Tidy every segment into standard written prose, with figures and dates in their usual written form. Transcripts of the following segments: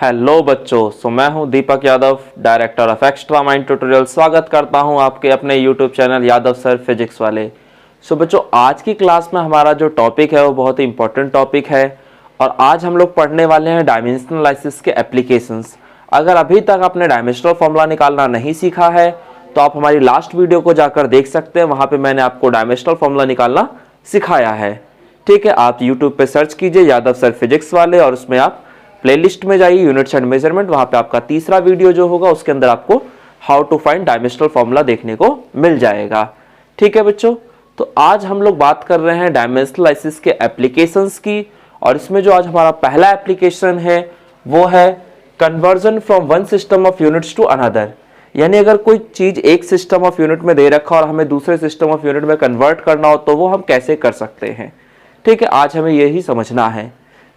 Hello बच्चों, मैं हूं Deepak Yadav, director of extra mind tutorial. स्वागत करता हूं आपके अपने YouTube channel Yadav sir physics वाले। बच्चों, आज की क्लास में हमारा जो टॉपिक है वो बहुत ही इंपॉर्टेंट टॉपिक है और आज हम लोग पढ़ने वाले हैं डायमेंशनलाइसिस के एप्लीकेशंस। अगर अभी तक आपने डायमेंशनल फॉर्मूला निकालना नहीं सीखा है तो आप हमारी लास्ट वीडियो को जाकर देख सकते हैं, वहां पर मैंने आपको डायमेंशनल फॉर्मूला निकालना सिखाया है। ठीक है, आप यूट्यूब पे सर्च कीजिए यादव सर फिजिक्स वाले और उसमें आप प्लेलिस्ट में जाइए, यूनिट्स एंड मेजरमेंट, वहां पे आपका तीसरा वीडियो जो होगा उसके अंदर आपको how to find dimensional formula देखने को मिल जाएगा। ठीक है बच्चों, तो आज हम लोग बात कर रहे हैं डायमेंशनलाइसिस के एप्लीकेशंस की और इसमें जो आज हमारा पहला एप्लीकेशन है वो है conversion from one system of units to another. यानी अगर कोई चीज एक सिस्टम ऑफ यूनिट में दे रखा और हमें दूसरे सिस्टम ऑफ यूनिट में कन्वर्ट करना हो तो वो हम कैसे कर सकते हैं। ठीक है, आज हमें यही समझना है।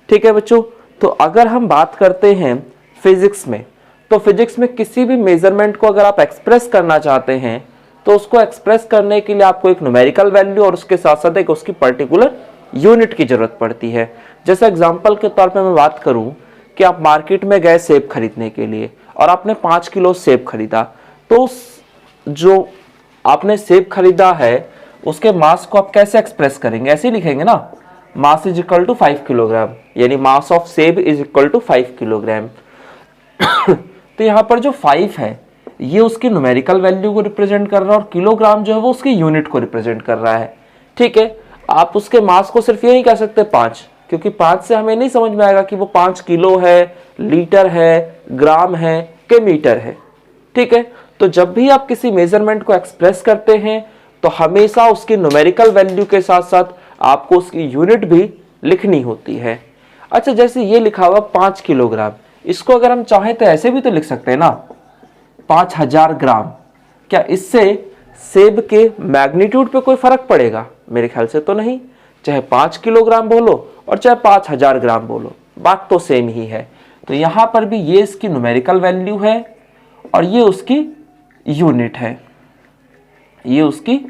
ठीक है बच्चों, तो अगर हम बात करते हैं फिजिक्स में, तो फिजिक्स में किसी भी मेजरमेंट को अगर आप एक्सप्रेस करना चाहते हैं तो उसको एक्सप्रेस करने के लिए आपको एक न्यूमेरिकल वैल्यू और उसके साथ साथ एक उसकी पर्टिकुलर यूनिट की जरूरत पड़ती है। जैसे एग्जांपल के तौर पे मैं बात करूं कि आप मार्केट में गए सेब खरीदने के लिए और आपने 5 किलो सेब खरीदा, तो उस जो आपने सेब खरीदा है उसके मास को आप कैसे एक्सप्रेस करेंगे? ऐसे ही लिखेंगे ना, mass is equal to 5 kilogram, यानी मास ऑफ सेब इज इक्वल टू 5 किलोग्राम। तो यहाँ पर जो 5 है ये उसकी न्यूमेरिकल वैल्यू को रिप्रेजेंट कर रहा है और किलोग्राम जो है वो उसकी यूनिट को रिप्रेजेंट कर रहा है। ठीक है, आप उसके मास को सिर्फ ये नहीं कह सकते 5, क्योंकि 5 से हमें नहीं समझ में आएगा कि वो 5 किलो है, लीटर है, ग्राम है कि मीटर है। ठीक है, तो जब भी आप किसी मेजरमेंट को एक्सप्रेस करते हैं तो हमेशा उसकी न्यूमेरिकल वैल्यू के साथ साथ आपको उसकी यूनिट भी लिखनी होती है। अच्छा, जैसे ये लिखा हुआ 5 किलोग्राम, इसको अगर हम चाहें तो ऐसे भी तो लिख सकते हैं ना, 5000 ग्राम। क्या इससे सेब के मैग्नीट्यूड पे कोई फर्क पड़ेगा? मेरे ख्याल से तो नहीं। चाहे 5 किलोग्राम बोलो और चाहे 5000 ग्राम बोलो, बात तो सेम ही है। तो यहां पर भी ये इसकी न्यूमेरिकल वैल्यू है और ये उसकी यूनिट है, ये उसकी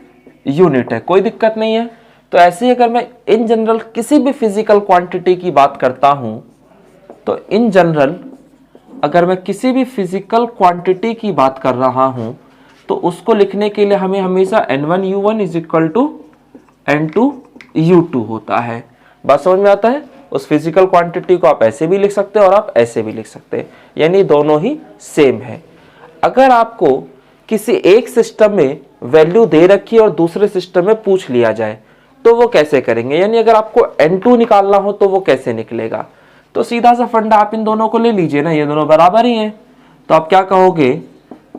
यूनिट है, कोई दिक्कत नहीं है। तो ऐसे ही अगर मैं इन जनरल किसी भी फिजिकल क्वांटिटी की बात करता हूं तो इन जनरल अगर मैं किसी भी फिजिकल क्वांटिटी की बात कर रहा हूं तो उसको लिखने के लिए हमें हमेशा N1U1 is equal to N2U2 होता है। बात समझ में आता है? उस फिजिकल क्वांटिटी को आप ऐसे भी लिख सकते हैं और आप ऐसे भी लिख सकते हैं, यानी दोनों ही सेम है। अगर आपको किसी एक सिस्टम में वैल्यू दे रखी है और दूसरे सिस्टम में पूछ लिया जाए तो वो कैसे करेंगे? यानी अगर आपको N2 निकालना हो तो वो कैसे निकलेगा? तो सीधा सा फंडा आप इन दोनों को ले लीजिए ना, ये दोनों बराबर ही हैं। तो आप क्या कहोगे?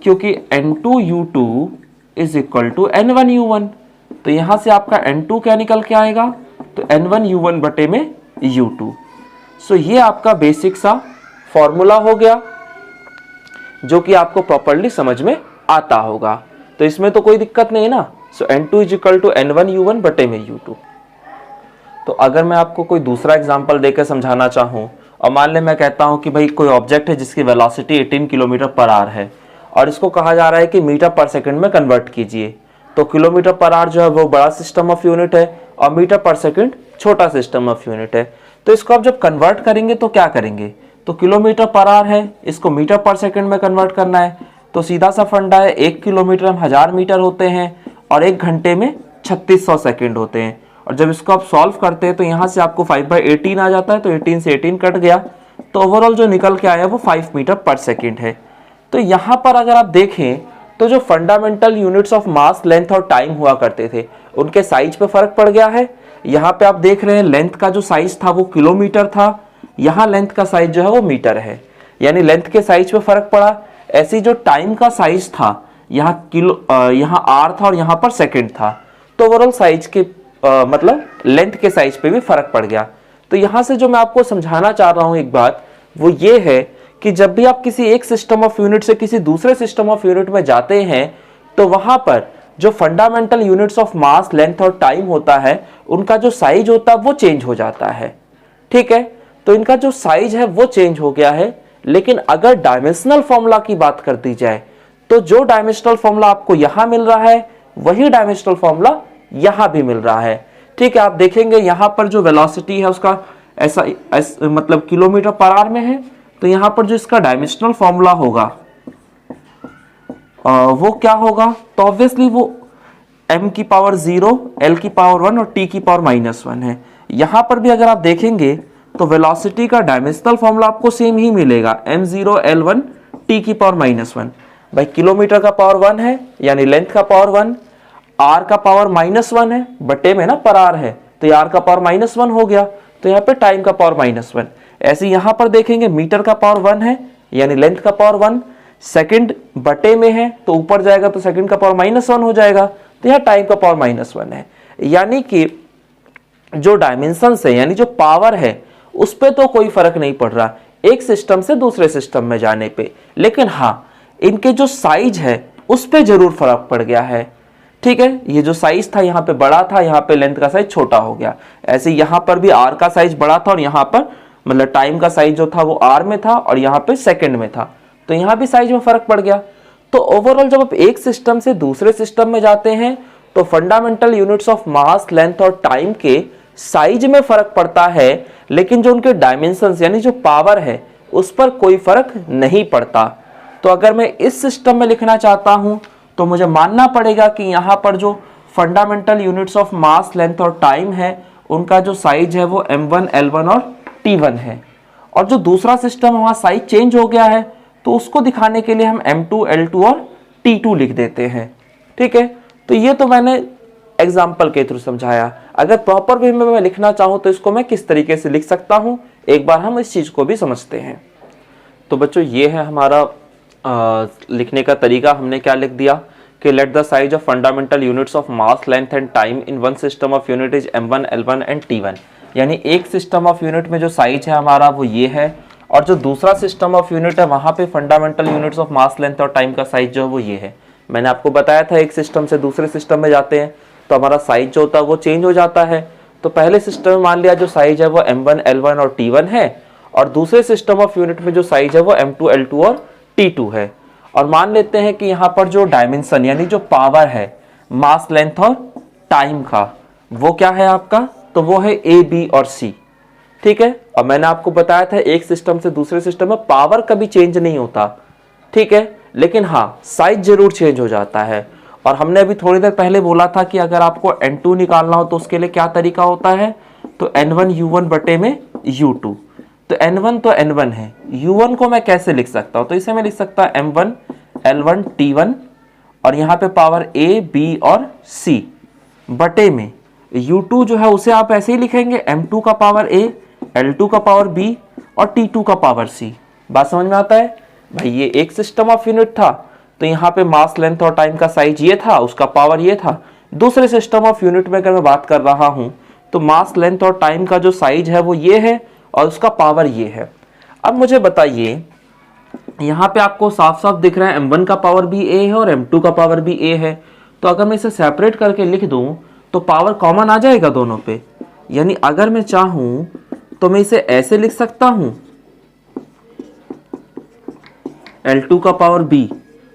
क्योंकि N2U2 is equal to N1U1, तो यहां से आपका N2 क्या निकल के आएगा? तो N1U1 बटे में U2। सो ये आपका बेसिक सा फॉर्मूला हो गया जो कि आपको प्रॉपर्ली समझ में आता होगा। तो इसमें तो कोई दिक्कत नहीं है ना। सो N2 is equal to N1U1 बटे में U2। तो अगर मैं आपको कोई दूसरा एग्जांपल देकर समझाना चाहूं और मान ले मैं कहता हूं कि भाई कोई ऑब्जेक्ट है जिसकी वेलोसिटी 18 किलोमीटर पर आवर है और इसको कहा जा रहा है कि मीटर पर सेकंड में कन्वर्ट कीजिए। तो किलोमीटर पर आवर जो है वो बड़ा सिस्टम ऑफ यूनिट है और मीटर पर सेकंड छोटा सिस्टम ऑफ यूनिट है। तो इसको आप जब कन्वर्ट करेंगे तो क्या करेंगे? तो किलोमीटर पर आवर है, इसको मीटर पर सेकंड में कन्वर्ट करना है। तो सीधा सा फंडा है, 1 किलोमीटर में 1000 मीटर होते हैं और 1 घंटे में 3600 सेकंड होते हैं। और जब इसको आप सॉल्व करते हैं तो यहाँ से आपको 5/18 आ जाता है, तो 18 से 18 कट गया, तो ओवरऑल जो निकल के आया वो 5 मीटर पर सेकंड है। तो यहाँ पर अगर आप देखें तो जो fundamental units of mass, length और टाइम हुआ करते थे उनके साइज पे फर्क पड़ गया है। यहाँ पे आप देख रहे हैं लेंथ का जो साइज था वो किलोमीटर था, यहाँ लेंथ का साइज जो है वो मीटर है, यानी लेंथ के साइज पे फर्क पड़ा। ऐसी जो टाइम का साइज था, यहाँ यहाँ आर था और यहाँ पर सेकंड था, तो ओवरऑल साइज के मतलब लेंथ के साइज पे भी फर्क पड़ गया। तो यहाँ से जो मैं आपको समझाना चाह रहा हूँ एक बात, वो ये है कि जब भी आप किसी एक सिस्टम ऑफ यूनिट से किसी दूसरे सिस्टम ऑफ यूनिट में जाते हैं तो वहां पर जो fundamental units of mass, length और टाइम होता है उनका जो साइज होता है वो चेंज हो जाता है। ठीक है, तो इनका जो साइज है वो चेंज हो गया है। लेकिन अगर डायमेंशनल फॉर्मूला की बात कर दी जाए तो जो डायमेंशनल फॉर्मूला आपको यहां मिल रहा है वही डायमेंशनल फॉर्मूला यहां भी मिल रहा है। ठीक है, आप देखेंगे यहां पर जो वेलोसिटी है उसका ऐसा मतलब किलोमीटर पर आवर में है, तो यहाँ पर जो इसका डायमेंशनल फॉर्मूला होगा वो क्या होगा, तो ऑब्वियसली वो m की पावर 0, l की पावर 1 और t की पावर -1 है। यहां पर भी अगर आप देखेंगे तो वेलोसिटी का डायमेंशनल फॉर्मूला आपको सेम ही मिलेगा, m0 l1 t की पावर -1। भाई किलोमीटर का पावर 1 है यानी लेंथ का पावर 1, r का पावर -1 है, बटे में ना पर r है तो r का पावर -1 हो गया, तो यहाँ पे टाइम का पावर -1। ऐसे यहां पर देखेंगे मीटर का पावर 1 है यानी लेंथ का पावर 1, सेकंड बटे में है तो ऊपर जाएगा तो सेकंड का पावर -1 हो जाएगा, तो यह टाइम का पावर -1 है। यानी कि जो डायमेंशन है यानी जो पावर है उस पे तो कोई फर्क नहीं पड़ रहा एक सिस्टम से दूसरे सिस्टम में जाने पे, लेकिन हाँ इनके जो साइज है उस पे जरूर फर्क पड़ गया है। ठीक है, ये जो साइज था यहाँ पे बड़ा था, यहाँ पे लेंथ का साइज छोटा हो गया। ऐसे यहाँ पर भी आर का साइज बड़ा था और यहाँ पर मतलब टाइम का साइज जो था वो आर में था और यहाँ पे सेकंड में था, तो यहाँ भी साइज में फर्क पड़ गया। तो ओवरऑल जब आप एक सिस्टम से दूसरे सिस्टम में जाते हैं तो fundamental units of mass, length और टाइम के साइज में फर्क पड़ता है, लेकिन जो उनके डायमेंशंस यानी जो पावर है उस पर कोई फर्क नहीं पड़ता। तो अगर मैं इस सिस्टम में लिखना चाहता हूं तो मुझे मानना पड़ेगा कि यहां पर जो fundamental units of mass, length और टाइम है उनका जो साइज है वो m1, l1 और t1 है। और जो दूसरा सिस्टम है वहां साइज चेंज हो गया है तो उसको दिखाने के लिए हम m2, l2 और t2 लिख देते हैं। ठीक है, तो ये तो मैंने एग्जाम्पल के थ्रू समझाया। अगर प्रॉपर वे में मैं लिखना चाहूं तो इसको मैं किस तरीके से लिख सकता हूं, एक बार हम इस चीज को भी समझते हैं। तो बच्चों ये है हमारा लिखने का तरीका। हमने क्या लिख दिया कि let the size of fundamental units of mass, length and time in one system of unit is m1, l1 and t1। यानी एक सिस्टम ऑफ यूनिट में जो साइज है हमारा वो ये है, और जो दूसरा सिस्टम ऑफ यूनिट है वहां पे fundamental units of mass, length और टाइम का साइज जो है वो ये है। मैंने आपको बताया था एक सिस्टम से दूसरे सिस्टम में जाते हैं तो हमारा साइज जो होता है वो चेंज हो जाता है। तो पहले सिस्टम में मान लिया जो साइज है वो m1, l1 और t1 है, और दूसरे सिस्टम ऑफ यूनिट में जो साइज है वो m2, l2 और t2 है। और मान लेते हैं कि यहाँ पर जो डायमेंशन यानी जो पावर है मास, लेंथ और टाइम का वो क्या है आपका, तो वो है a, b और c। ठीक है, और मैंने आपको बताया था एक सिस्टम से दूसरे सिस्टम में पावर कभी चेंज नहीं होता। ठीक है, लेकिन हाँ साइज जरूर चेंज हो जाता है। और हमने अभी थोड़ी देर पहले बोला था कि अगर आपको n2 निकालना हो तो उसके लिए क्या तरीका होता है, तो n1 u1 बटे में u2। तो n1 तो n1 है, u1 को मैं कैसे लिख सकता हूं, तो इसे मैं लिख सकता हूं m1, l1, t1 और यहाँ पे पावर a, b और c बटे में u2 जो है उसे आप ऐसे ही लिखेंगे m2 का पावर a, l2 का पावर b और t2 का पावर c। बात समझ में आता है भाई। ये एक सिस्टम ऑफ यूनिट था तो यहाँ पे मास, लेंथ और टाइम का साइज ये था, उसका पावर ये था। दूसरे सिस्टम ऑफ यूनिट में अगर मैं बात कर रहा हूं तो मास, लेंथ और टाइम का जो साइज है वो ये है और उसका पावर ये है। अब मुझे बताइए, यहाँ पे आपको साफ साफ दिख रहा है m1 का पावर भी a है और m2 का पावर भी a है। तो अगर मैं इसे सेपरेट करके लिख दूं तो पावर कॉमन आ जाएगा दोनों पे। यानी अगर मैं चाहूं तो मैं इसे ऐसे लिख सकता हूं L2 का पावर b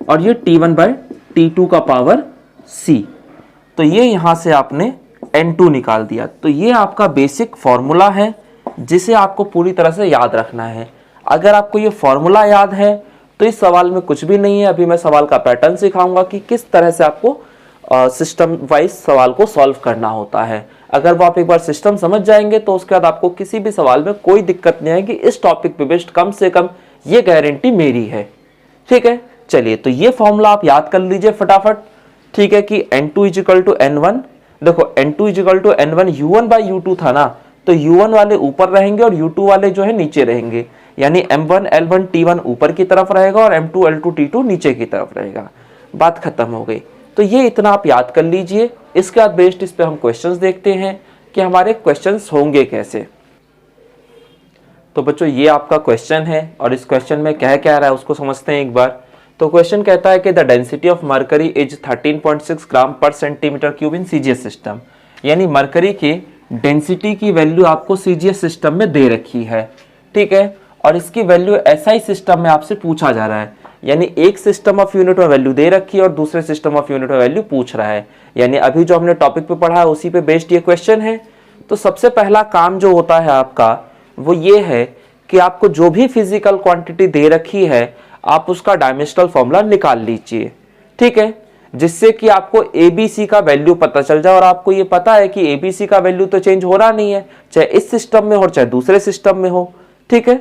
और ये T1 बाय T2 का पावर c। तो ये यहां से आपने N2 निकाल दिया। तो ये आपका बेसिक फॉर्मूला है जिसे आपको पूरी तरह से याद रखना है। अगर आपको ये फॉर्मूला याद है तो इस सवाल में कुछ भी नहीं है। अभी मैं सवाल का पैटर्न सिखाऊंगा कि किस तरह से आपको सिस्टम वाइज सवाल को सॉल्व करना होता है। अगर वो आप एक बार सिस्टम समझ जाएंगे तो उसके बाद आपको किसी भी सवाल में कोई दिक्कत नहीं आएगी। इस टॉपिक पे बेस्ड कम से कम ये गारंटी मेरी है। ठीक है, चलिए तो ये फॉर्मूला आप याद कर लीजिए फटाफट। ठीक है कि n2 इजिकल टू n1, देखो n2 is equal to n1 u1 by u2 था ना, तो u1 वाले ऊपर रहेंगे और u2 वाले जो है नीचे रहेंगे। यानी m1, l1, t1 ऊपर की तरफ रहेगा और m2, l2, t2 नीचे की तरफ रहेगा। बात खत्म हो गई। तो ये इतना आप याद कर लीजिए। इसके बाद बेस्ड इस पे हम क्वेश्चंस देखते हैं कि हमारे क्वेश्चंस होंगे कैसे। तो बच्चों ये आपका क्वेश्चन है और इस क्वेश्चन में क्या रहा है उसको समझते हैं एक बार। तो क्वेश्चन कहता है कि the density of mercury is 13.6 ग्राम पर centimetre cube in CGS system. यानी मरकरी की डेंसिटी की वैल्यू आपको सीजीएस सिस्टम में दे रखी है। ठीक है, और इसकी वैल्यू एसआई सिस्टम में आपसे पूछा जा रहा है। यानी एक सिस्टम ऑफ यूनिट में वैल्यू दे रखी है और दूसरे सिस्टम ऑफ यूनिट में वैल्यू पूछ रहा है। यानी अभी जो हमने टॉपिक पे पढ़ा है उसी पे बेस्ड ये क्वेश्चन है। तो सबसे पहला काम जो होता है आपका वो ये है कि आपको जो भी फिजिकल क्वांटिटी दे रखी है आप उसका डायमेंशनल फॉर्मूला निकाल लीजिए, ठीक है, जिससे कि आपको एबीसी का वैल्यू पता चल जाए। और आपको ये पता है कि एबीसी का वैल्यू तो चेंज हो रहा नहीं है, चाहे इस सिस्टम में हो चाहे दूसरे सिस्टम में हो, ठीक है।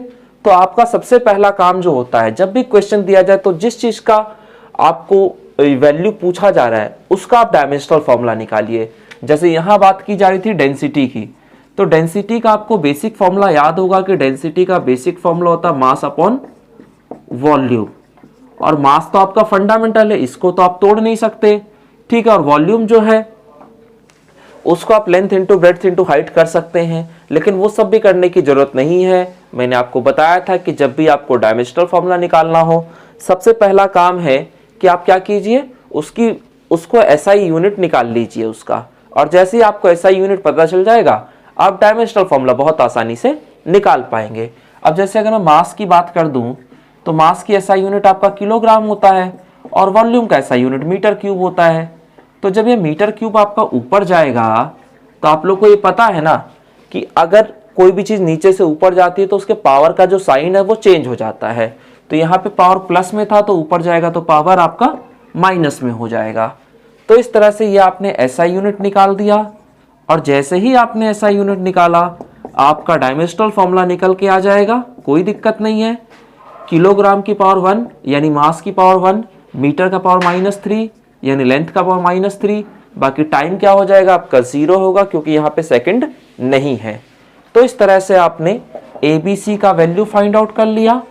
तो आपका सबसे पहला काम जो होता है, जब भी क्वेश्चन दिया जाए तो जिस चीज का आपको वैल्यू पूछा जा रहा है उसका आप डायमेंशनल फॉर्मूला निकालिए। जैसे यहां बात की जा रही थी डेंसिटी की, तो डेंसिटी का आपको बेसिक फॉर्मूला याद होगा कि डेंसिटी का बेसिक फॉर्मूला होता है मास अपॉन वॉल्यूम। और मास तो आपका फंडामेंटल है, इसको तो आप तोड़ नहीं सकते, ठीक है। और वॉल्यूम जो है उसको आप length into breadth into height कर सकते हैं, लेकिन वो सब भी करने की जरूरत नहीं है। मैंने आपको बताया था कि जब भी आपको डायमेंशनल फॉर्मूला निकालना हो, सबसे पहला काम है कि आप क्या कीजिए, उसको एसआई यूनिट निकाल लीजिए उसका। और जैसे ही आपको एसआई यूनिट पता चल जाएगा आप डायमेंशनल फॉर्मूला बहुत आसानी से निकाल पाएंगे। अब जैसे अगर मैं मास की बात कर दूं तो मास की एसआई यूनिट आपका किलोग्राम होता है और वॉल्यूम का एसआई यूनिट मीटर क्यूब होता है। तो जब ये मीटर क्यूब आपका ऊपर जाएगा तो आप लोग को ये पता है ना कि अगर कोई भी चीज नीचे से ऊपर जाती है तो उसके पावर का जो साइन है वो चेंज हो जाता है। तो यहाँ पे पावर प्लस में था तो ऊपर जाएगा तो पावर आपका माइनस में हो जाएगा। तो इस तरह से ये आपने एसआई यूनिट निकाल दिया। और जैसे ही आपने एसआई यूनिट निकाला आपका डायमेंशनल फॉर्मूला निकल के आ जाएगा, कोई दिक्कत नहीं है। किलोग्राम की पावर 1 यानी मास की पावर 1, मीटर का पावर -3 यानी लेंथ का पावर -3, बाकी टाइम क्या हो जाएगा आपका 0 होगा क्योंकि यहाँ पे सेकंड नहीं है। तो इस तरह से आपने एबीसी का वैल्यू फाइंड आउट कर लिया,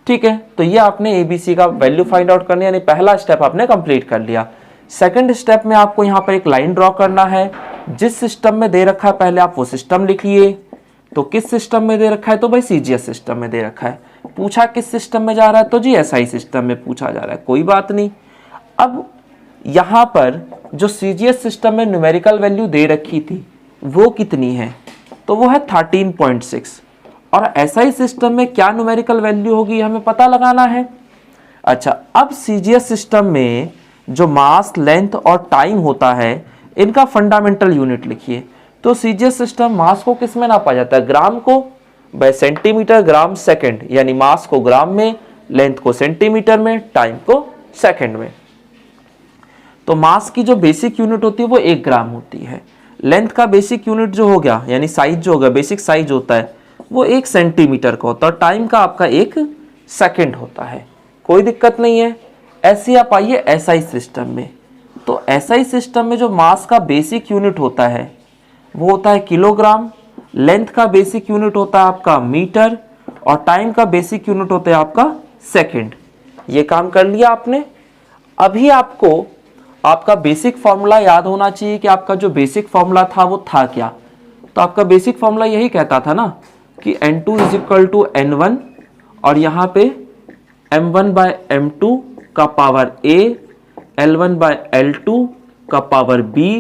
ठीक है। तो ये आपने एबीसी का वैल्यू फाइंड आउट करने यानी पहला स्टेप आपने कंप्लीट कर लिया। सेकंड स्टेप में आपको यहाँ पर एक लाइन ड्रॉ करना है। जिस सिस्टम में दे रखा है पहले आप वो सिस्टम लिखिए। तो किस सिस्टम में दे रखा है, तो भाई सीजीएस सिस्टम में दे रखा है। पूछा किस सिस्टम में जा रहा है, तो जी एसआई सिस्टम में पूछा जा रहा है, कोई बात नहीं। अब यहाँ पर जो सीजीएस सिस्टम में न्यूमेरिकल वैल्यू दे रखी थी वो कितनी है, तो वो है 13.6। और एसआई सिस्टम में क्या न्यूमेरिकल वैल्यू होगी हमें पता लगाना है। अच्छा, अब सीजीएस सिस्टम में जो मास, लेंथ और टाइम होता है इनका फंडामेंटल यूनिट लिखिए। तो सीजीएस सिस्टम मास को किस में नापा जाता है, ग्राम को बाय सेंटीमीटर ग्राम सेकंड, यानी मास को ग्राम में, लेंथ को सेंटीमीटर में, टाइम को सेकंड में। तो मास की जो बेसिक यूनिट होती है वो 1 ग्राम होती है। लेंथ का बेसिक यूनिट जो हो गया यानी साइज जो होगा, बेसिक साइज होता है वो 1 सेंटीमीटर का होता है। और टाइम का आपका 1 सेकंड होता है, कोई दिक्कत नहीं है। ऐसे आप आइए एसआई सिस्टम में। तो एसआई सिस्टम में जो मास का बेसिक यूनिट होता है वो होता है किलोग्राम, लेंथ का बेसिक यूनिट होता है आपका मीटर और टाइम का बेसिक यूनिट होता है आपका सेकंड। ये काम कर लिया आपने। अभी आपको आपका बेसिक फॉर्मूला याद होना चाहिए कि आपका जो बेसिक फॉर्मूला था वो था क्या। तो आपका बेसिक फॉर्मूला यही कहता था ना कि N2 = N1 और यहाँ पे M1/M2 का पावर A, L1/L2 का पावर B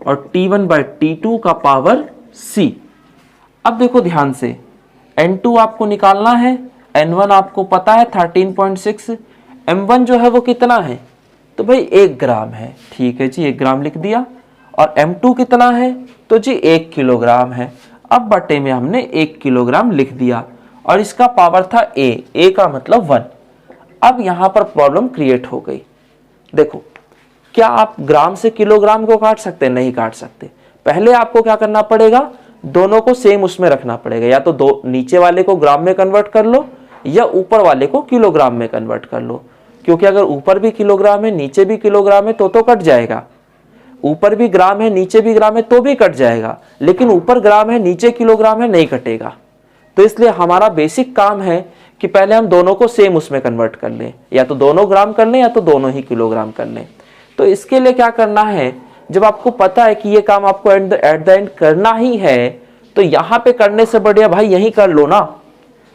और T1/T2 का पावर C। अब देखो ध्यान से, N2 आपको निकालना है, N1 आपको पता है 13.6, M1 जो है वो कितना है, तो भाई 1 ग्राम है, ठीक है जी, 1 ग्राम लिख दिया। और M2 कितना है, तो जी 1 किलोग्राम है। अब बटे में हमने 1 किलोग्राम लिख दिया और इसका पावर था A का मतलब 1। अब यहां पर प्रॉब्लम क्रिएट हो गई। देखो, क्या आप ग्राम से किलोग्राम को काट सकते हैं? नहीं काट सकते। पहले आपको क्या करना पड़ेगा, दोनों को सेम उसमें रखना पड़ेगा। या तो दो नीचे वाले को ग्राम में कन्वर्ट कर लो या ऊपर वाले को किलोग्राम में कन्वर्ट कर लो, क्योंकि अगर ऊपर भी किलोग्राम है नीचे भी किलोग्राम है तो कट जाएगा। ऊपर भी ग्राम है नीचे भी ग्राम है तो भी कट जाएगा, लेकिन ऊपर ग्राम है नीचे किलोग्राम है नहीं कटेगा। तो इसलिए हमारा बेसिक काम है कि पहले हम दोनों को सेम उसमें कन्वर्ट कर लें, या तो दोनों ग्राम कर लें या तो दोनों ही किलोग्राम कर लें। तो इसके लिए क्या करना है, जब आपको पता है कि ये काम आपको एट द एंड करना ही है, तो यहां पे करने से बढ़िया भाई यहीं कर लो ना।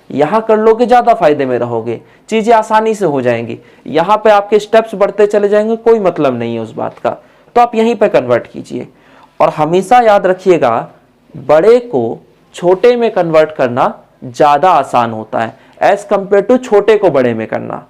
यहां कर लोगे ज्यादा फायदे में रहोगे, चीजें आसानी से हो जाएंगी। यहां पे आपके स्टेप्स बढ़ते चले जाएंगे, कोई मतलब नहीं है उस बात का। तो आप यहीं पे कन्वर्ट कीजिए। और हमेशा याद रखिएगा, बड़े को छोटे में कन्वर्ट करना ज्यादा आसान होता है एज कंपेयर टू छोटे को बड़े में करना,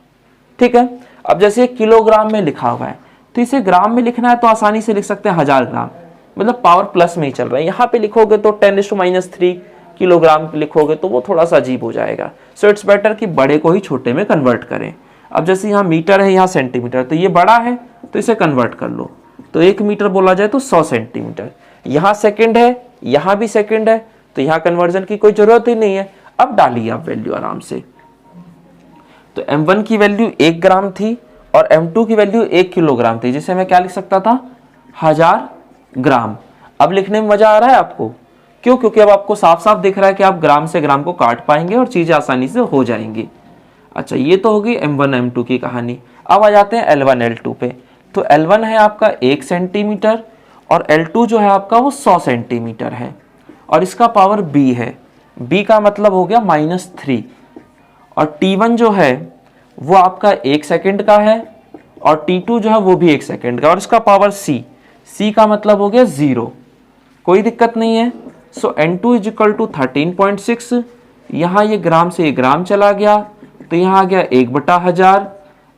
ठीक है। अब जैसे किलोग्राम में लिखा हुआ है तो इसे ग्राम में लिखना है तो आसानी से लिख सकते हैं 1000 ग्राम, मतलब पावर प्लस में ही चल रहा है। यहाँ पे लिखोगे तो 10⁻³ किलोग्राम लिखोगे तो वो थोड़ा सा अजीब हो जाएगा। सो इट्स बेटर कि बड़े को ही छोटे में कन्वर्ट करें। अब जैसे यहाँ मीटर है, यहाँ सेंटीमीटर, तो ये बड़ा है तो इसे कन्वर्ट कर लो, तो 1 मीटर बोला जाए तो 100 सेंटीमीटर। यहाँ सेकंड है, यहाँ भी सेकंड है, तो यहाँ कन्वर्जन की कोई जरूरत ही नहीं है। अब डालिए आप वैल्यू आराम से। तो m1 की वैल्यू 1 ग्राम थी और m2 की वैल्यू 1 किलोग्राम थी, जिसे मैं क्या लिख सकता था, 1000 ग्राम। अब लिखने में मजा आ रहा है आपको, क्यों? क्योंकि अब आपको साफ साफ दिख रहा है कि आप ग्राम से ग्राम को काट पाएंगे और चीजें आसानी से हो जाएंगी। अच्छा, ये तो होगी m1 m2 की कहानी। अब आ जाते हैं L1 L2 पे। तो L1 है आपका 1 सेंटीमीटर और L2 जो है आपका वो 100 सेंटीमीटर है और इसका पावर B है। B का मतलब हो गया -3 और T1 जो है वो आपका 1 सेकंड का है और T2 जो है वो भी 1 सेकंड का और इसका पावर C का मतलब हो गया 0। कोई दिक्कत नहीं है। सो N2 इज इक्वल टू 13.6। यहाँ ये ग्राम से ये ग्राम चला गया तो यहाँ आ गया 1/1000।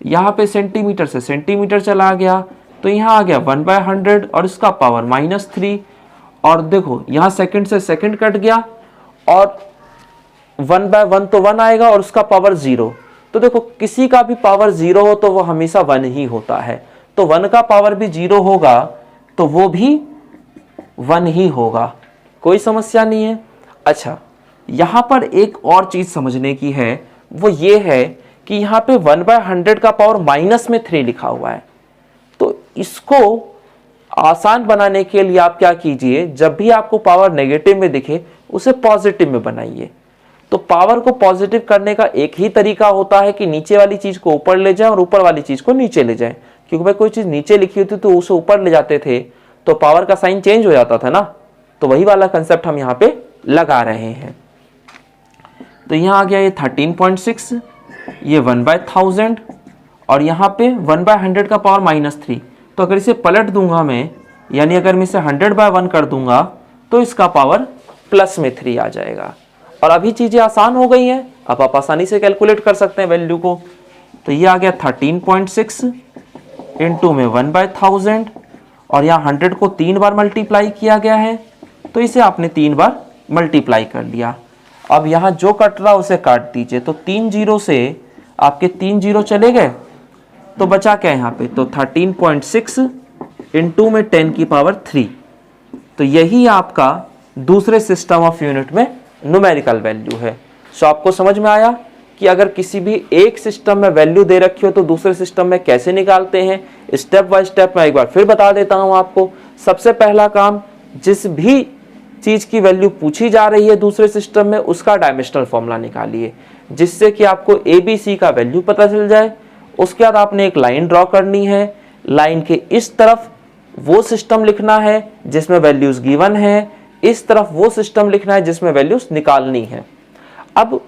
यहाँ पे सेंटीमीटर से सेंटीमीटर चला गया तो यहाँ आ गया 1/100 और इसका पावर -3। और देखो यहाँ सेकंड से सेकंड कट गया और 1/1 तो 1 आएगा और उसका पावर 0। तो देखो किसी का भी पावर 0 हो तो वो हमेशा 1 ही होता है, तो 1 का पावर भी 0 होगा तो वो भी 1 ही होगा, कोई समस्या नहीं है। अच्छा, यहाँ पर एक और चीज समझने की है, वो ये है कि यहाँ पे 1/100 का पावर -3 लिखा हुआ है। तो इसको आसान बनाने के लिए आप क्या कीजिए, जब भी आपको पावर नेगेटिव में दिखे उसे पॉजिटिव में बनाइए। तो पावर को पॉजिटिव करने का एक ही तरीका होता है कि नीचे वाली चीज को ऊपर ले जाएं और ऊपर वाली चीज को नीचे ले जाएं। क्योंकि भाई कोई चीज नीचे लिखी होती तो उसे ऊपर ले जाते थे तो पावर का साइन चेंज हो जाता था ना, तो वही वाला कंसेप्ट हम यहाँ पे लगा रहे हैं। तो यहाँ आ गया ये 13.6, ये 1/1000 और यहाँ पे 1/100 का पावर -3। तो अगर इसे पलट दूंगा मैं, यानी अगर मैं इसे 100/1 कर दूंगा तो इसका पावर +3 आ जाएगा। और अभी चीजें आसान हो गई हैं, अब आप आसानी से कैलकुलेट कर सकते हैं वैल्यू को। तो ये आ गया 13.6 इंटू में 1/1000 और यहाँ 100 को 3 बार मल्टीप्लाई किया गया है तो इसे आपने 3 बार मल्टीप्लाई कर लिया। अब यहाँ जो कट रहा उसे काट दीजिए, तो 3 जीरो से आपके 3 जीरो चले गए तो बचा क्या यहाँ पे, तो 13.6 इंटू में 10 की पावर 3। तो यही आपका दूसरे सिस्टम ऑफ यूनिट में न्यूमेरिकल वैल्यू है। सो आपको समझ में आया कि अगर किसी भी एक सिस्टम में वैल्यू दे रखी हो तो दूसरे सिस्टम में कैसे निकालते हैं। स्टेप बाय स्टेप मैं एक बार फिर बता देता हूं आपको। सबसे पहला काम, जिस भी चीज की वैल्यू पूछी जा रही है दूसरे सिस्टम में उसका डायमेंशनल फॉर्मूला निकालिए, जिससे कि आपको ABC का वैल्यू पता चल जाए। उसके बाद आपने एक लाइन ड्रॉ करनी है, लाइन के इस तरफ वो सिस्टम लिखना है जिसमें वैल्यूज गिवन है, इस तरफ वो सिस्टम लिखना है जिसमें वैल्यूज निकालनी है। अब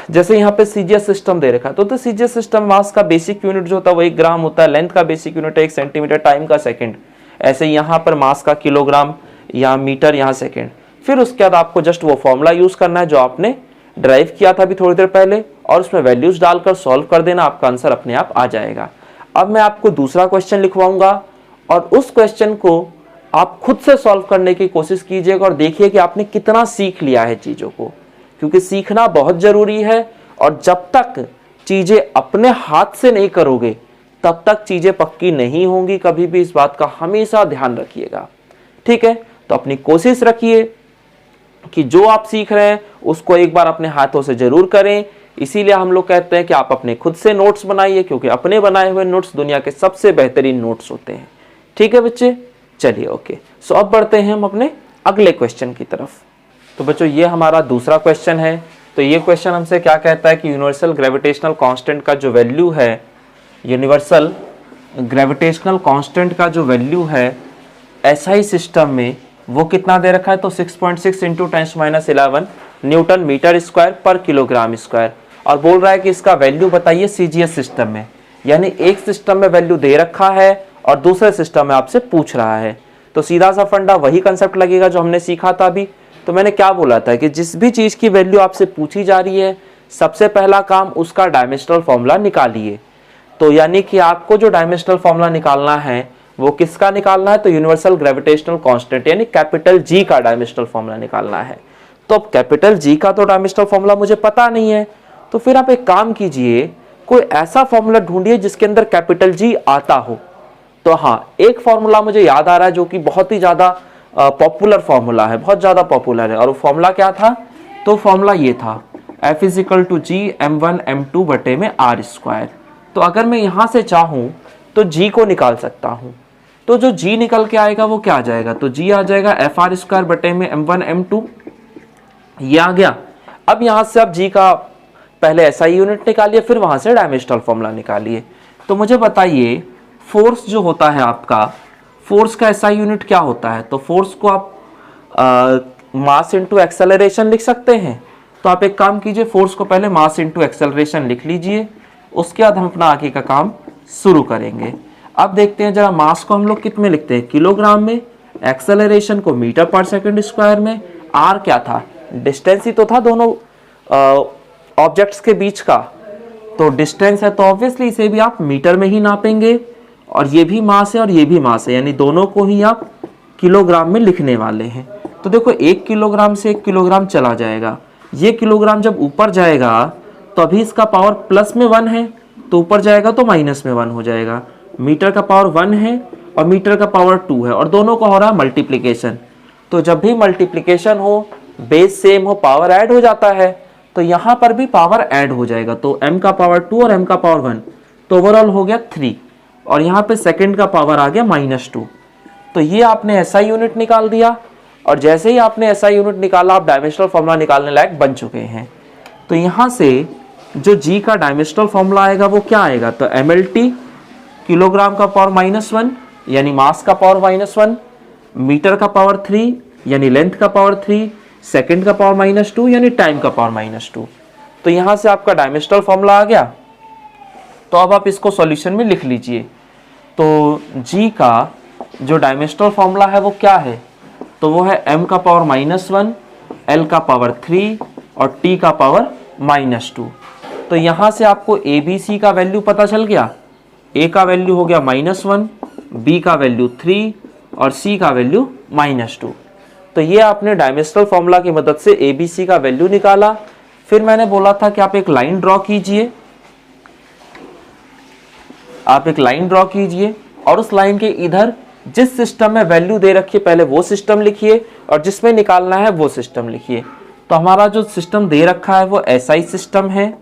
जैसे यहाँ पे CGS सिस्टम दे रखा है तो CGS सिस्टम मास का बेसिक यूनिट जो होता है वो 1 ग्राम होता है, लेंथ का बेसिक यूनिट है 1 सेंटीमीटर, टाइम का सेकंड। ऐसे यहाँ पर मास का किलोग्राम, यहाँ मीटर, यहाँ सेकंड। फिर उसके बाद आपको जस्ट वो फॉर्मूला यूज करना है जो आपने ड्राइव किया था अभी थोड़ी देर पहले और उसमें वैल्यूज डालकर सॉल्व कर देना, आपका आंसर अपने आप आ जाएगा। अब मैं आपको दूसरा क्वेश्चन लिखवाऊंगा और उस क्वेश्चन को आप खुद से सॉल्व करने की कोशिश कीजिएगा और देखिए कि आपने कितना सीख लिया है चीजों को, क्योंकि सीखना बहुत जरूरी है। और जब तक चीजें अपने हाथ से नहीं करोगे तब तक चीजें पक्की नहीं होंगी। कभी भी इस बात का हमेशा ध्यान रखिएगा, ठीक है। तो अपनी कोशिश रखिए कि जो आप सीख रहे हैं उसको एक बार अपने हाथों से जरूर करें। इसीलिए हम लोग कहते हैं कि आप अपने खुद से नोट्स बनाइए, क्योंकि अपने बनाए हुए नोट्स दुनिया के सबसे बेहतरीन नोट्स होते हैं, ठीक है बच्चे। चलिए ओके, सो अब बढ़ते हैं हम अपने अगले क्वेश्चन की तरफ। तो बच्चों ये हमारा दूसरा क्वेश्चन है। तो ये क्वेश्चन हमसे क्या कहता है कि यूनिवर्सल ग्रेविटेशनल कांस्टेंट का जो वैल्यू है, यूनिवर्सल ग्रेविटेशनल कांस्टेंट का जो वैल्यू है SI सिस्टम में वो कितना दे रखा है, तो 6.6 इंटू 10⁻11 न्यूटन मीटर स्क्वायर पर किलोग्राम स्क्वायर। और बोल रहा है कि इसका वैल्यू बताइए CGS सिस्टम में, यानी एक सिस्टम में वैल्यू दे रखा है और दूसरे सिस्टम में आपसे पूछ रहा है। तो सीधा सा फंडा वही कंसेप्ट लगेगा जो हमने सीखा था अभी। तो मैंने क्या बोला था कि जिस भी चीज की वैल्यू आपसे पूछी जा रही है सबसे पहला काम उसका डायमेंशनल फॉर्मूला निकालिए। तो यानी कि आपको जो डायमेंशनल फॉर्मूला निकालना है वो किसका निकालना है, तो यूनिवर्सल ग्रेविटेशनल कांस्टेंट यानी कैपिटल G का डायमेंशनल फॉर्मूला निकालना है। तो अब कैपिटल जी का तो डायमेंशनल फॉर्मूला मुझे पता नहीं है, तो फिर आप एक काम कीजिए, कोई ऐसा फॉर्मूला ढूंढिए जिसके अंदर कैपिटल जी आता हो। तो हाँ, एक फॉर्मूला मुझे याद आ रहा है जो कि बहुत ही ज्यादा पॉपुलर फॉर्मूला है, बहुत ज्यादा पॉपुलर है। और वो फॉर्मूला क्या था? तो फॉर्मूला ये था, F = G m1 m2 बटे में r स्क्वायर। तो अगर मैं यहां से चाहूं तो G को निकाल सकता हूं, तो जो G निकल के आएगा वो क्या आ जाएगा? तो G आ जाएगा FR स्क्वायर बटे में m1 m2, ये आ गया। अब यहां से आप G का पहले SI यूनिट निकालिए, फिर वहां से डायमेंशनल फॉर्मूला निकालिए। तो मुझे बताइए, फोर्स जो होता है आपका, फोर्स का SI यूनिट क्या होता है? तो फोर्स को आप मास इंटू एक्सेलरेशन लिख सकते हैं। तो आप एक काम कीजिए, फोर्स को पहले मास इंटू एक्सेलरेशन लिख लीजिए, उसके बाद हम अपना आगे का काम शुरू करेंगे। अब देखते हैं जरा, मास को हम लोग कित में लिखते हैं? किलोग्राम में, एक्सेलरेशन को मीटर पर सेकंड स्क्वायर में, आर क्या था? डिस्टेंस ही तो था दोनों ऑब्जेक्ट्स के बीच का, तो डिस्टेंस है तो ऑब्वियसली इसे भी आप मीटर में ही नापेंगे, और ये भी मास है और ये भी मास है, यानी दोनों को ही आप किलोग्राम में लिखने वाले हैं। तो देखो, 1 किलोग्राम से 1 किलोग्राम चला जाएगा, ये किलोग्राम जब ऊपर जाएगा तो अभी इसका पावर प्लस में 1 है, तो ऊपर जाएगा तो माइनस में 1 हो जाएगा। मीटर का पावर 1 है और मीटर का पावर 2 है, और दोनों का हो रहा है मल्टीप्लीकेशन। तो जब भी मल्टीप्लीकेशन हो, बेस सेम हो, पावर ऐड हो जाता है, तो यहां पर भी पावर ऐड हो जाएगा। तो m का पावर 2 और m का पावर 1, तो ओवरऑल हो गया 3, और यहाँ पे सेकंड का पावर आ गया -2। तो ये आपने SI यूनिट निकाल दिया, और जैसे ही आपने SI यूनिट निकाला, आप डायमेंशनल फॉर्मूला निकालने लायक बन चुके हैं। तो यहाँ से जो G का डायमेंशनल फॉर्मूला आएगा वो क्या आएगा? तो mLT, किलोग्राम का पावर -1 यानी मास का पावर -1, मीटर का पावर 3 यानी लेंथ का पावर 3, सेकंड का पावर -2 यानी टाइम का पावर -2। तो यहाँ से आपका डायमेंशनल फॉर्मूला आ गया। तो अब आप इसको सॉल्यूशन में लिख लीजिए। तो G का जो डायमेंशनल फॉर्मूला है वो क्या है? तो वो है m का पावर -1, L का पावर 3 और T का पावर -2। तो यहाँ से आपको ABC का वैल्यू पता चल गया। A का वैल्यू हो गया -1, B का वैल्यू 3 और C का वैल्यू -2। तो ये आपने डायमेंशनल फॉर्मूला की मदद से ABC का वैल्यू निकाला। फिर मैंने बोला था कि आप एक लाइन ड्रॉ कीजिए, आप एक लाइन ड्रॉ कीजिए, और उस लाइन के इधर जिस सिस्टम में वैल्यू दे रखी है पहले वो सिस्टम लिखिए, और जिसमें निकालना है वो सिस्टम लिखिए। तो हमारा जो सिस्टम दे रखा है वो SI सिस्टम है,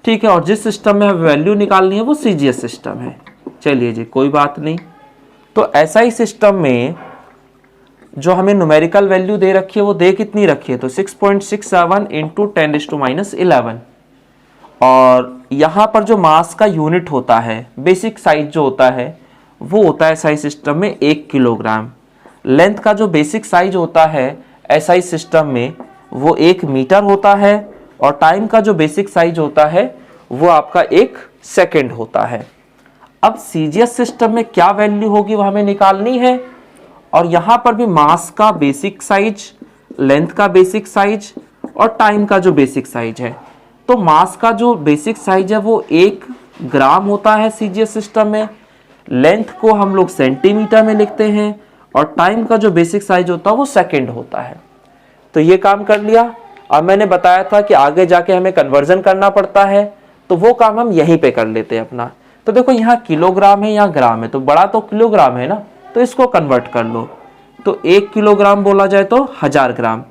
ठीक है, और जिस सिस्टम में वैल्यू निकालनी है वो CGS सिस्टम है। चलिए जी, कोई बात नहीं। तो SI सिस्टम में जो हमें न्यूमेरिकल वैल्यू दे रखी है वो दे कितनी रखी है? तो 6.67 × 10⁻11। और यहाँ पर जो मास का यूनिट होता है, बेसिक साइज जो होता है वो होता है SI सिस्टम में 1 किलोग्राम। लेंथ का जो बेसिक साइज होता है SI सिस्टम में वो 1 मीटर होता है, और टाइम का जो बेसिक साइज होता है वो आपका 1 सेकेंड होता है। अब CGS सिस्टम में क्या वैल्यू होगी वो हमें निकालनी है, और यहाँ पर भी मास का बेसिक साइज, लेंथ का बेसिक साइज और टाइम का जो बेसिक साइज है। तो मास का जो बेसिक साइज है वो 1 ग्राम होता है CGS सिस्टम में, लेंथ को हम लोग सेंटीमीटर में लिखते हैं, और टाइम का जो बेसिक साइज होता है वो सेकंड होता है। तो ये काम कर लिया। अब मैंने बताया था कि आगे जाके हमें कन्वर्जन करना पड़ता है, तो वो काम हम यहीं पे कर लेते हैं अपना। तो देखो, यहाँ किलोग्राम है, यहाँ ग्राम है, तो बड़ा तो किलोग्राम है ना, तो इसको कन्वर्ट कर लो। तो 1 किलोग्राम बोला जाए तो 1000 ग्राम,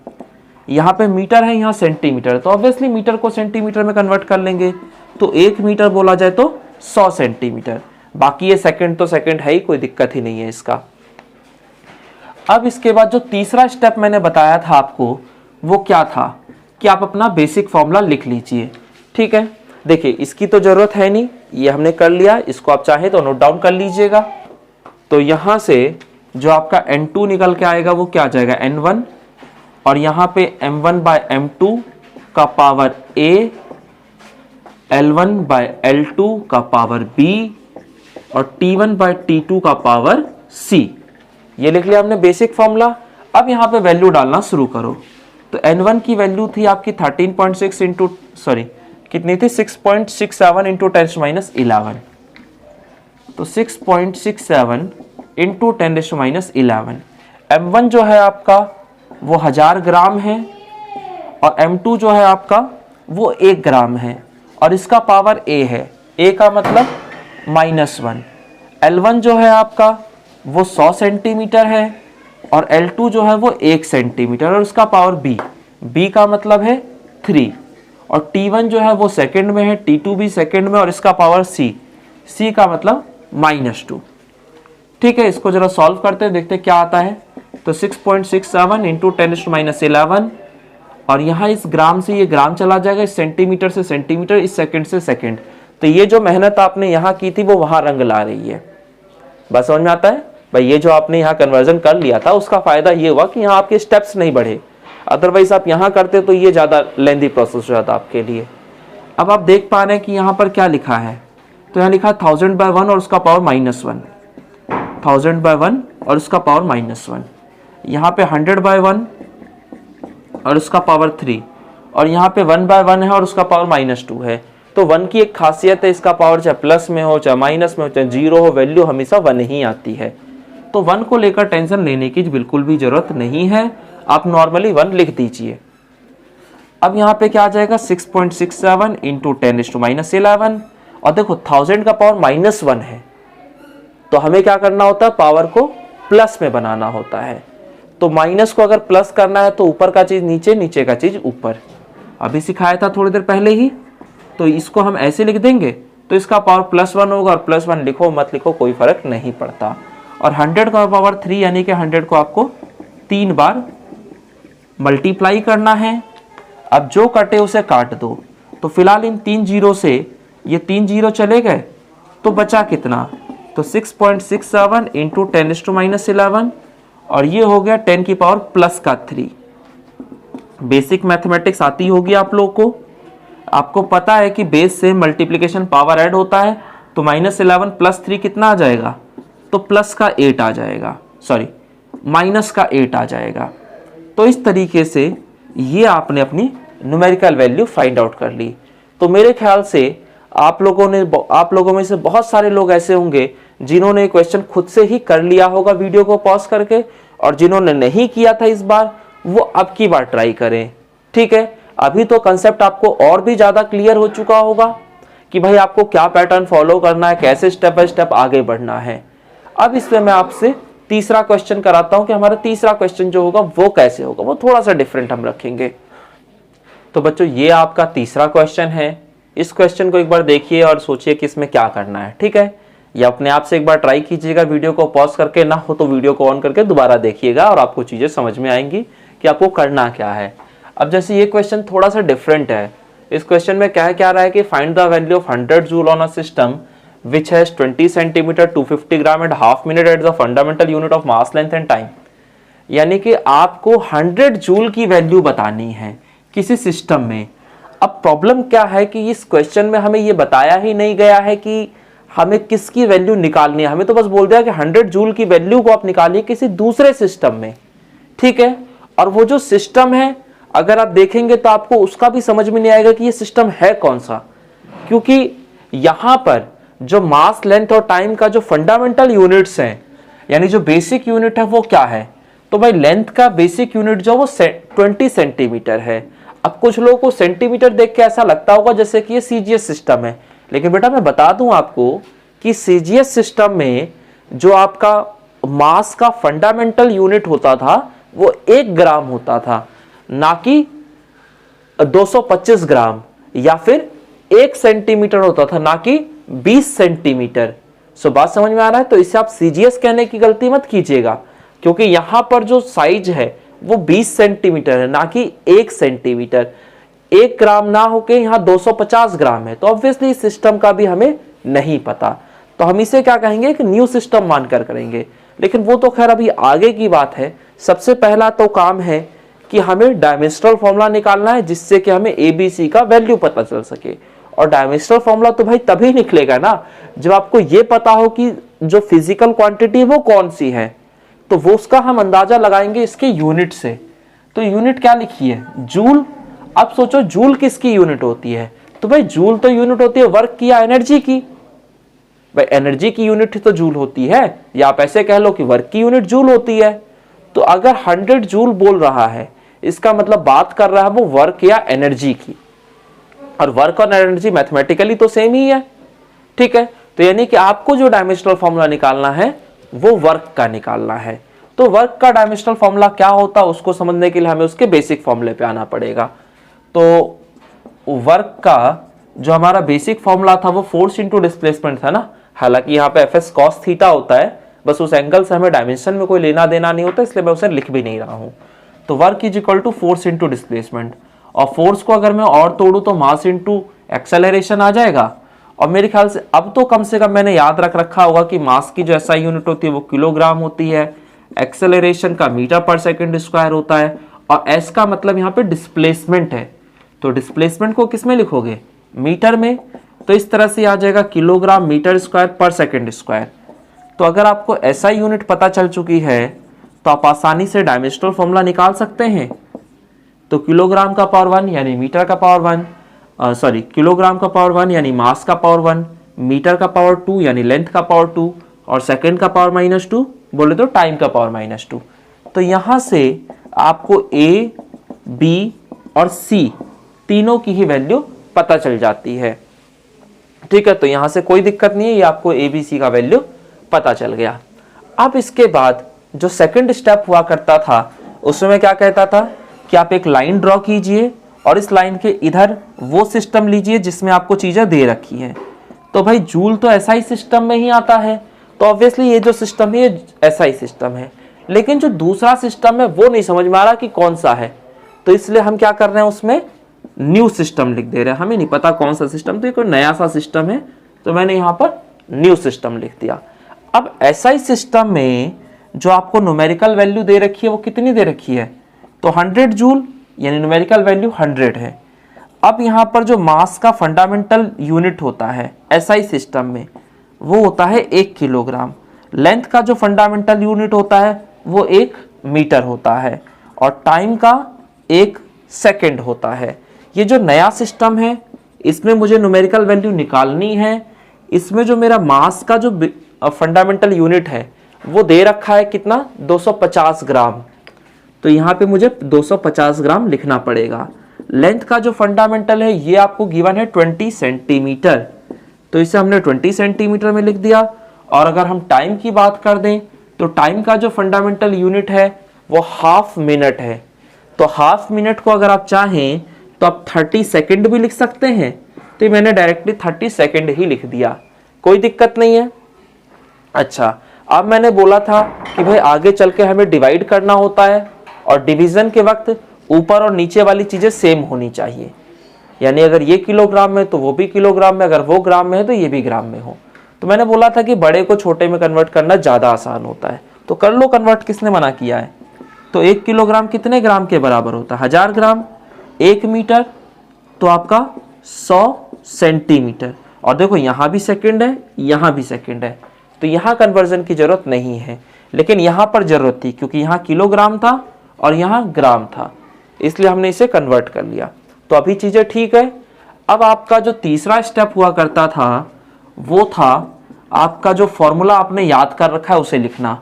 यहाँ पे मीटर है, यहाँ सेंटीमीटर, तो ऑब्वियसली मीटर को सेंटीमीटर में कन्वर्ट कर लेंगे। तो 1 मीटर बोला जाए तो 100 सेंटीमीटर। बाकी ये सेकंड तो सेकंड है ही, कोई दिक्कत ही नहीं है इसका। अब इसके बाद जो तीसरा स्टेप मैंने बताया था आपको वो क्या था कि आप अपना बेसिक फॉर्मूला लिख लीजिए, ठीक है। देखिए, इसकी तो जरूरत है नहीं, ये हमने कर लिया, इसको आप चाहे तो नोट डाउन कर लीजिएगा। तो यहाँ से जो आपका N2 निकल के आएगा वो क्या आ जाएगा? N1, और यहाँ पे M1/M2 का पावर A, L1/L2 का पावर B और T1/T2 का पावर C। ये लिख लिया हमने बेसिक फॉर्मूला। अब यहाँ पे वैल्यू डालना शुरू करो। तो N1 की वैल्यू थी आपकी 13.6 इंटू कितनी थी? 6.67 इंटू 10⁻11। तो 6.67 इंटू 10⁻11। M1 जो है आपका वो 1000 ग्राम है और M2 जो है आपका वो 1 ग्राम है और इसका पावर A है। A का मतलब -1। L1 जो है आपका वो 100 सेंटीमीटर है और L2 जो है वो 1 सेंटीमीटर और उसका पावर B। B का मतलब है 3 और T1 जो है वो सेकंड में है, T2 भी सेकंड में और इसका पावर C। C का मतलब -2। ठीक है, इसको जरा सॉल्व करते हैं, देखते हैं क्या आता है। तो 6.67 इंटू 10⁻11 और यहाँ इस ग्राम से ये ग्राम चला जाएगा, इस सेंटीमीटर से सेंटीमीटर, इस सेकंड से सेकंड। तो ये जो मेहनत आपने यहाँ की थी वो वहां रंग ला रही है। बस समझ में आता है भाई, ये जो आपने यहाँ कन्वर्जन कर लिया था उसका फायदा ये हुआ कि यहाँ आपके स्टेप्स नहीं बढ़े, अदरवाइज आप यहाँ करते तो ये ज्यादा लेंदी प्रोसेस हो जाता आपके लिए। अब आप देख पा रहे हैं कि यहाँ पर क्या लिखा है, तो यहाँ लिखा 1000/1 और उसका पावर -1, 1000/1 और उसका पावर -1। यहाँ पे 100/1 और उसका पावर 3 और यहाँ पे 1/1 है और उसका पावर -2 है। तो 1 की एक खासियत है, इसका पावर चाहे प्लस में हो चाहे माइनस में हो चाहे जीरो हो, वैल्यू हमेशा 1 ही आती है। तो 1 को लेकर टेंशन लेने की बिल्कुल भी जरूरत नहीं है, आप नॉर्मली 1 लिख दीजिए। अब यहाँ पे क्या आ जाएगा 6.67 इंटू 10⁻11 और देखो 1000 का पावर -1 है तो हमें क्या करना होता है, पावर को प्लस में बनाना होता है। तो माइनस को अगर प्लस करना है तो ऊपर का चीज नीचे, नीचे का चीज ऊपर। अभी सिखाया था थोड़ी देर पहले ही, तो इसको हम ऐसे लिख देंगे तो इसका पावर +1 होगा और +1 लिखो मत लिखो कोई फर्क नहीं पड़ता। और 100 का पावर 3 यानी कि 100 को आपको 3 बार मल्टीप्लाई करना है। अब जो कटे उसे काट दो, तो फिलहाल इन 3 जीरो से ये 3 जीरो चले गए तो बचा कितना, तो 6.67 इंटू 10⁻11 और ये हो गया 10 की पावर +3। बेसिक मैथमेटिक्स आती होगी आप लोग को, आपको पता है कि बेस से मल्टीप्लिकेशन पावर ऐड होता है, तो -11 + 3 कितना आ जाएगा, तो प्लस का 8 आ जाएगा, सॉरी माइनस का 8 आ जाएगा। तो इस तरीके से ये आपने अपनी न्यूमेरिकल वैल्यू फाइंड आउट कर ली। तो मेरे ख्याल से आप लोगों में से बहुत सारे लोग ऐसे होंगे जिन्होंने क्वेश्चन खुद से ही कर लिया होगा वीडियो को पॉज करके, और जिन्होंने नहीं किया था इस बार वो अब की बार ट्राई करें। ठीक है, अभी तो कंसेप्ट आपको और भी ज्यादा क्लियर हो चुका होगा कि भाई आपको क्या पैटर्न फॉलो करना है, कैसे स्टेप बाय स्टेप आगे बढ़ना है। अब इसमें मैं आपसे तीसरा क्वेश्चन कराता हूं कि हमारा तीसरा क्वेश्चन जो होगा वो कैसे होगा, वो थोड़ा सा डिफरेंट हम रखेंगे। तो बच्चों ये आपका तीसरा क्वेश्चन है, इस क्वेश्चन को एक बार देखिए और सोचिए कि इसमें क्या करना है। ठीक है, या अपने आप से एक बार ट्राई कीजिएगा, वीडियो को पॉज करके, ना हो तो वीडियो को ऑन करके दोबारा देखिएगा और आपको चीजें समझ में आएंगी कि आपको करना क्या है। अब जैसे ये क्वेश्चन थोड़ा सा डिफरेंट है, इस क्वेश्चन में क्या रहा है कि find the value of 100 joule on a system which has 20 centimeter 250 gram and half minute at the fundamental unit of mass length and time. यानी कि आपको 100 जूल की वैल्यू बतानी है किसी सिस्टम में। अब प्रॉब्लम क्या है कि इस क्वेश्चन में हमें ये बताया ही नहीं गया है कि हमें किसकी वैल्यू निकालनी है, हमें तो बस बोल दिया कि 100 जूल की वैल्यू को आप निकालिए किसी दूसरे सिस्टम में। ठीक है, और वो जो सिस्टम है अगर आप देखेंगे तो आपको उसका भी समझ में नहीं आएगा कि ये सिस्टम है कौन सा, क्योंकि यहां पर जो मास लेंथ और टाइम का जो फंडामेंटल यूनिट्स हैं, यानी जो बेसिक यूनिट है वो क्या है, तो भाई लेंथ का बेसिक यूनिट जो वो 20 सेंटीमीटर है। अब कुछ लोगों को सेंटीमीटर देख के ऐसा लगता होगा जैसे कि ये सीजीएस सिस्टम है, लेकिन बेटा मैं बता दूं आपको कि सीजीएस सिस्टम में जो आपका मास का फंडामेंटल यूनिट होता था वो 1 ग्राम होता था, ना कि 225 ग्राम, या फिर 1 सेंटीमीटर होता था, ना कि 20 सेंटीमीटर। सो बात समझ में आ रहा है। तो इसे आप सीजीएस कहने की गलती मत कीजिएगा, क्योंकि यहां पर जो साइज है वो 20 सेंटीमीटर है, ना कि 1 सेंटीमीटर। 1 ग्राम ना होके यहाँ 250 ग्राम है, तो ऑब्वियसली इस सिस्टम का भी हमें नहीं पता, तो हम इसे क्या कहेंगे, एक न्यू सिस्टम मानकर करेंगे। लेकिन वो तो खैर अभी आगे की बात है। सबसे पहला तो काम है कि हमें डायमेंशनल फॉर्मूला निकालना है जिससे कि हमें एबीसी का वैल्यू पता चल सके। और डायमेंशनल फॉर्मूला तो भाई तभी निकलेगा ना जब आपको ये पता हो कि जो फिजिकल क्वांटिटी वो कौन सी है, तो वो उसका हम अंदाजा लगाएंगे इसके यूनिट से। तो यूनिट क्या लिखी है, जूल। अब सोचो जूल किसकी यूनिट होती है, तो भाई जूल तो यूनिट होती है वर्क की या एनर्जी की। भाई एनर्जी की यूनिट तो जूल होती है, या आप ऐसे कह लो कि वर्क की यूनिट जूल होती है। तो अगर 100 जूल बोल रहा है, इसका मतलब बात कर रहा है वो वर्क या एनर्जी की, और वर्क और एनर्जी मैथमेटिकली तो सेम ही है, ठीक है। तो यानी कि आपको जो डायमेंशनल फॉर्मूला निकालना है वो वर्क का निकालना है। तो वर्क का डायमेंशनल फॉर्मूला क्या होता है उसको समझने के लिए हमें उसके बेसिक फॉर्मूले पे आना पड़ेगा। तो वर्क का जो हमारा बेसिक फॉर्मूला था वो फोर्स इंटू डिस्प्लेसमेंट था ना। हालांकि यहाँ पे एफ एस कॉस थीटा होता है, बस उस एंगल से हमें डायमेंशन में कोई लेना देना नहीं होता, इसलिए मैं उसे लिख भी नहीं रहा हूँ। तो work is equal to force into displacement, और फोर्स को अगर मैं और तोड़ू तो मास इंटू एक्सेलरेशन आ जाएगा। और मेरे ख्याल से अब तो कम से कम मैंने याद रख रखा होगा कि मास की जो एसआई यूनिट होती है वो किलोग्राम होती है, एक्सेलरेशन का मीटर पर सेकंड स्क्वायर होता है, और एस का मतलब यहाँ पे डिस्प्लेसमेंट है। तो डिस्प्लेसमेंट को किस में लिखोगे, मीटर में, तो इस तरह से आ जाएगा किलोग्राम मीटर स्क्वायर पर सेकंड स्क्वायर। तो अगर आपको एसआई यूनिट पता चल चुकी है तो आप आसानी से डायमेंशनल फॉर्मूला निकाल सकते हैं। तो किलोग्राम का पावर 1 यानी मीटर का पावर 1, किलोग्राम का पावर 1 यानी मास का पावर 1, मीटर का पावर 2 यानी लेंथ का पावर 2, और सेकंड का पावर -2 बोले तो टाइम का पावर -2। तो यहां से आपको ए, बी और सी तीनों की ही वैल्यू पता चल जाती है, ठीक है। तो यहां से कोई दिक्कत नहीं है, ये आपको ए बी सी का वैल्यू पता चल गया। अब इसके बाद जो सेकंड स्टेप हुआ करता था उसमें मैं क्या कहता था कि आप एक लाइन ड्रॉ कीजिए और इस लाइन के इधर वो सिस्टम लीजिए जिसमें आपको चीजें दे रखी हैं। तो भाई जूल तो ऐसा ही सिस्टम में ही आता है, तो ऑब्वियसली ये जो सिस्टम है ये ऐसा ही सिस्टम है, लेकिन जो दूसरा सिस्टम है वो नहीं समझ में आ रहा कि कौन सा है। तो इसलिए हम क्या कर रहे हैं, उसमें न्यू सिस्टम लिख दे रहे हैं। हमें नहीं पता कौन सा सिस्टम, तो ये कोई नया सा सिस्टम है, तो मैंने यहाँ पर न्यू सिस्टम लिख दिया। अब एसआई सिस्टम में जो आपको न्यूमेरिकल वैल्यू दे रखी है वो कितनी दे रखी है, तो 100 जूल यानी न्यूमेरिकल वैल्यू 100 है। अब यहाँ पर जो मास का फंडामेंटल यूनिट होता है एसआई सिस्टम में वो होता है 1 किलोग्राम, लेंथ का जो फंडामेंटल यूनिट होता है वो 1 मीटर होता है, और टाइम का 1 सेकेंड होता है। ये जो नया सिस्टम है इसमें मुझे न्यूमेरिकल वैल्यू निकालनी है। इसमें जो मेरा मास का जो फंडामेंटल यूनिट है वो दे रखा है कितना, 250 ग्राम। तो यहाँ पे मुझे 250 ग्राम लिखना पड़ेगा। लेंथ का जो फंडामेंटल है ये आपको गिवन है 20 सेंटीमीटर, तो इसे हमने 20 सेंटीमीटर में लिख दिया। और अगर हम टाइम की बात कर दें तो टाइम का जो फंडामेंटल यूनिट है वो हाफ मिनट है। तो हाफ मिनट को अगर आप चाहें तो आप 30 सेकेंड भी लिख सकते हैं, तो मैंने डायरेक्टली 30 सेकेंड ही लिख दिया, कोई दिक्कत नहीं है। अच्छा, अब मैंने बोला था कि भाई आगे चल के हमें डिवाइड करना होता है, और डिवीजन के वक्त ऊपर और नीचे वाली चीजें सेम होनी चाहिए। यानी अगर ये किलोग्राम में तो वो भी किलोग्राम में, अगर वो ग्राम में है तो ये भी ग्राम में हो। तो मैंने बोला था कि बड़े को छोटे में कन्वर्ट करना ज्यादा आसान होता है, तो कर लो कन्वर्ट, किसने मना किया है। तो 1 किलोग्राम कितने ग्राम के बराबर होता है, 1000 ग्राम। 1 मीटर तो आपका 100 सेंटीमीटर, और देखो यहाँ भी सेकंड है यहाँ भी सेकंड है, तो यहाँ कन्वर्जन की जरूरत नहीं है, लेकिन यहाँ पर जरूरत थी क्योंकि यहाँ किलोग्राम था और यहाँ ग्राम था, इसलिए हमने इसे कन्वर्ट कर लिया। तो अभी चीजें ठीक है। अब आपका जो तीसरा स्टेप हुआ करता था वो था आपका जो फॉर्मूला आपने याद कर रखा है उसे लिखना।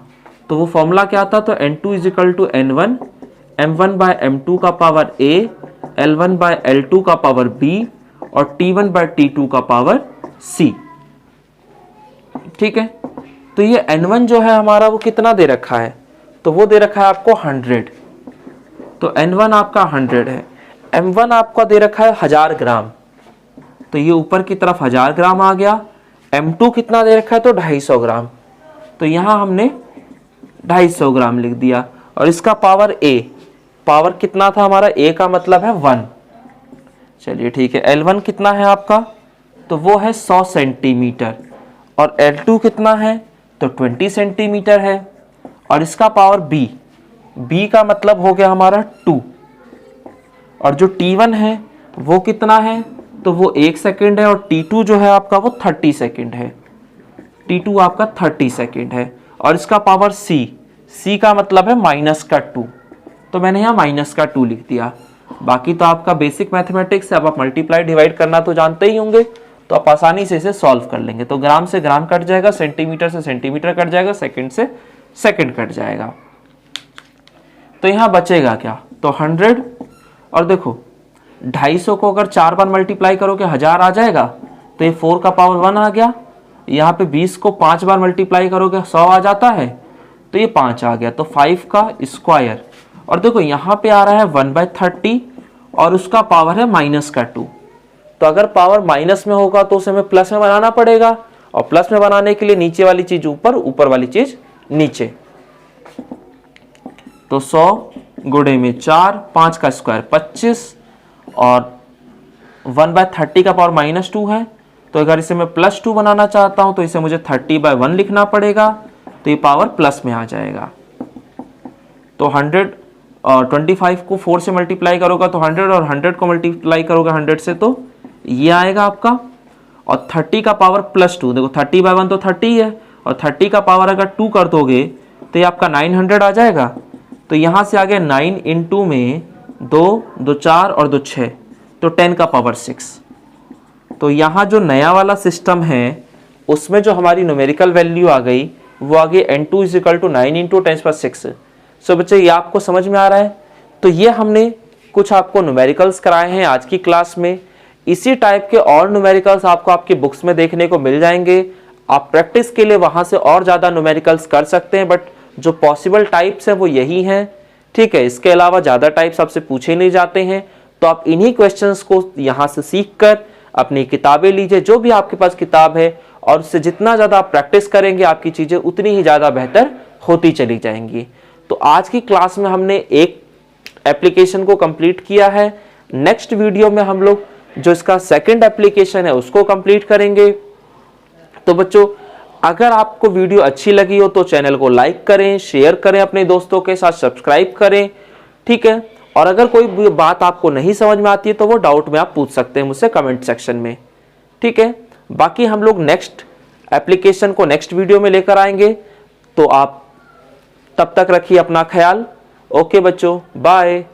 तो वो फॉर्मूला क्या था, तो N2 is equal to N1 M1 bye M2 का power A, L1 bye L2 का पावर B और T1 बाय T2 का पावर C, ठीक है। तो ये N1 जो है हमारा वो कितना दे रखा है, तो वो दे रखा है आपको 100, तो N1 आपका 100 है। M1 आपका दे रखा है 1000 ग्राम, तो ये ऊपर की तरफ 1000 ग्राम आ गया। M2 कितना दे रखा है, तो 250 ग्राम, तो यहां हमने 250 ग्राम लिख दिया। और इसका पावर A, पावर कितना था हमारा, A का मतलब है 1, चलिए ठीक है। L1 कितना है आपका, तो वो है 100 सेंटीमीटर, और L2 कितना है, तो 20 सेंटीमीटर है। और इसका पावर B, B का मतलब हो गया हमारा 2, और जो T1 है वो कितना है, तो वो 1 सेकेंड है, और T2 जो है आपका वो 30 सेकेंड है, T2 आपका 30 सेकेंड है। और इसका पावर C, C का मतलब है -2, तो मैंने यहाँ -2 लिख दिया। बाकी तो आपका बेसिक मैथमेटिक्स है, अब आप मल्टीप्लाई डिवाइड करना तो जानते ही होंगे, तो आप आसानी से इसे सॉल्व कर लेंगे। तो ग्राम से ग्राम कट जाएगा, सेंटीमीटर से सेंटीमीटर कट जाएगा, सेकंड से सेकंड कट जाएगा। तो यहाँ बचेगा क्या, तो 100, और देखो 250 को अगर 4 बार मल्टीप्लाई करोगे 1000 आ जाएगा, तो ये 4 का पावर 1 आ गया। यहाँ पे 20 को 5 बार मल्टीप्लाई करोगे 100 आ जाता है, तो ये 5 आ गया, तो 5 का स्क्वायर। और देखो यहाँ पे आ रहा है 1/30 और उसका पावर है -2। तो अगर पावर माइनस में होगा तो उसे हमें प्लस में बनाना पड़ेगा, और प्लस में बनाने के लिए नीचे वाली चीज ऊपर, ऊपर वाली चीज नीचे। तो 100 गुणे में 4, 5 का स्क्वायर 25, और 1/30 का पावर -2 है, तो अगर इसे मैं +2 बनाना चाहता हूं तो इसे मुझे 30/1 लिखना पड़ेगा, तो ये पावर प्लस में आ जाएगा। तो 125 को 4 से मल्टीप्लाई करोगे तो 100, और 100 को मल्टीप्लाई करोगे 100 से तो ये आएगा आपका। और 30 का पावर +2, देखो 30/1 तो 30 है, और 30 का पावर अगर 2 कर दोगे तो ये आपका 900 आ जाएगा। तो यहाँ से आगे 9 × में 2, 2 4 और 2 6, तो 10 का पावर 6। तो यहाँ जो नया वाला सिस्टम है उसमें जो हमारी न्यूमेरिकल वैल्यू आ गई वो आ गई n2 = 9 × 10⁻6। सो बच्चे ये आपको समझ में आ रहा है। तो ये हमने कुछ आपको न्यूमेरिकल्स कराए हैं आज की क्लास में। इसी टाइप के और न्यूमेरिकल्स आपको आपकी बुक्स में देखने को मिल जाएंगे। आप प्रैक्टिस के लिए वहां से और ज़्यादा न्यूमेरिकल्स कर सकते हैं, बट जो पॉसिबल टाइप्स हैं वो यही हैं, ठीक है। इसके अलावा ज़्यादा टाइप्स आपसे पूछे नहीं जाते हैं। तो आप इन्हीं क्वेश्चंस को यहाँ से सीख कर अपनी किताबें लीजिए, जो भी आपके पास किताब है, और उससे जितना ज़्यादा आप प्रैक्टिस करेंगे आपकी चीज़ें उतनी ही ज़्यादा बेहतर होती चली जाएंगी। तो आज की क्लास में हमने एक एप्लीकेशन को कंप्लीट किया है। नेक्स्ट वीडियो में हम लोग जो इसका सेकंड एप्लीकेशन है उसको कंप्लीट करेंगे। तो बच्चों, अगर आपको वीडियो अच्छी लगी हो तो चैनल को लाइक करें, शेयर करें अपने दोस्तों के साथ, सब्सक्राइब करें, ठीक है। और अगर कोई बात आपको नहीं समझ में आती है तो वो डाउट में आप पूछ सकते हैं मुझसे कमेंट सेक्शन में, ठीक है। बाकी हम लोग नेक्स्ट एप्लीकेशन को नेक्स्ट वीडियो में लेकर आएंगे। तो आप तब तक रखिए अपना ख्याल। ओके बच्चों, बाय।